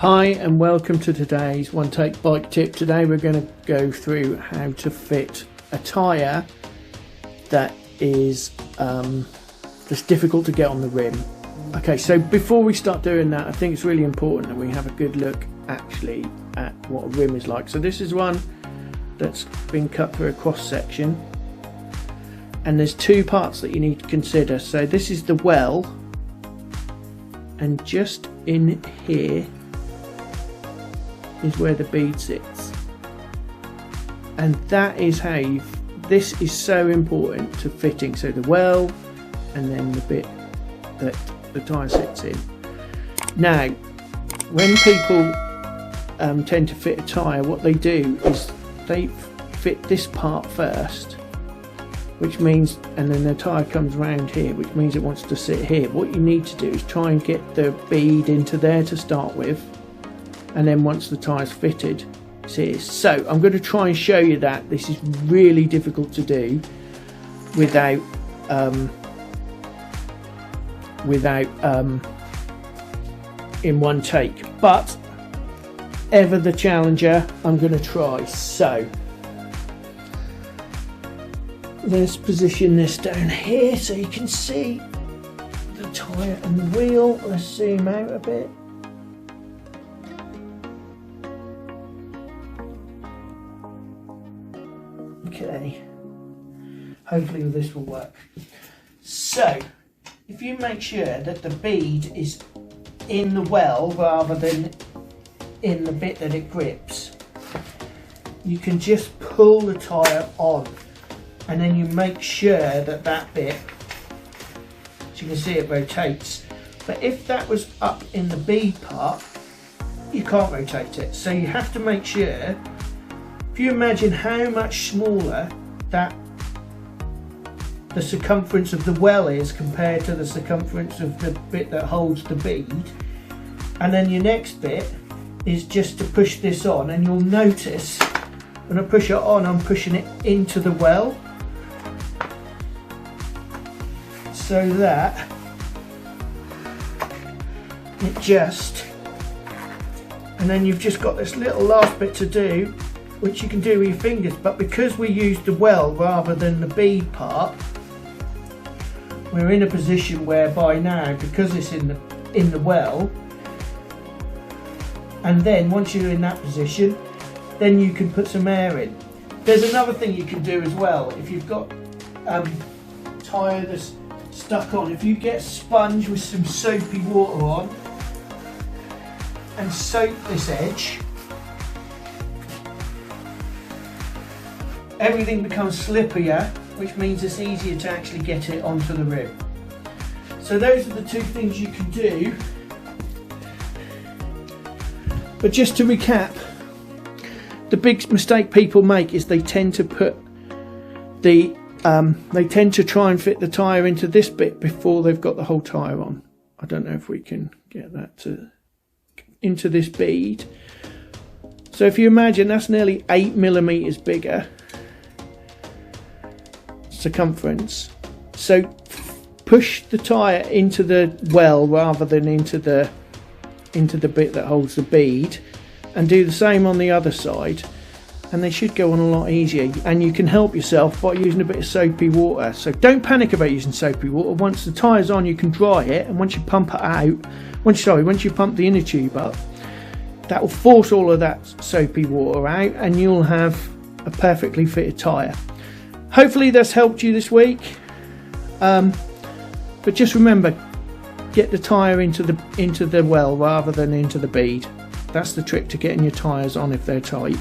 Hi and welcome to today's One Take Bike Tip. Today we're going to go through how to fit a tyre that is that's difficult to get on the rim. Okay, so before we start doing that, I think it's really important that we have a good look actually at what a rim is like. So this is one that's been cut through a cross section, and there's two parts that you need to consider. So this is the well, and just in here is where the bead sits, and that is how this is so important to fitting. So the well and then the bit that the tyre sits in. Now when people tend to fit a tyre, what they do is they fit this part first, which means, and then the tyre comes round here, which means it wants to sit here. What you need to do is try and get the bead into there to start with, and then once the tyre's fitted, it's here. So I'm going to try and show you that. This is really difficult to do without in one take, but ever the challenger, I'm going to try. So let's position this down here so you can see the tyre and the wheel. Let's zoom out a bit. Okay, hopefully this will work. So if you make sure that the bead is in the well rather than in the bit that it grips, you can just pull the tyre on, and then you make sure that that bit, as you can see, it rotates. But if that was up in the bead part, you can't rotate it. So you have to make sure, if you imagine how much smaller that the circumference of the well is compared to the circumference of the bit that holds the bead, and then your next bit is just to push this on, and you'll notice when I push it on, I'm pushing it into the well, so that it just, and then you've just got this little last bit to do, which you can do with your fingers. But because we used the well rather than the bead part, we're in a position whereby now, because it's in the well, and then once you're in that position, then you can put some air in. There's another thing you can do as well. If you've got tyre that's stuck on, if you get a sponge with some soapy water on and soak this edge, everything becomes slipperier, which means it's easier to actually get it onto the rim. So those are the two things you can do. But just to recap, the big mistake people make is they tend to put the they tend to try and fit the tyre into this bit before they've got the whole tyre on. I don't know if we can get that into this bead. So if you imagine, that's nearly 8 millimeters bigger circumference. So push the tyre into the well rather than into the bit that holds the bead, and do the same on the other side, and they should go on a lot easier. And you can help yourself by using a bit of soapy water. So don't panic about using soapy water. Once the tyre's on, you can dry it, and once you pump it out, once you pump the inner tube up, that will force all of that soapy water out, and you'll have a perfectly fitted tyre. Hopefully that's helped you this week, but just remember, get the tyre into the well rather than into the bead. That's the trick to getting your tyres on if they're tight.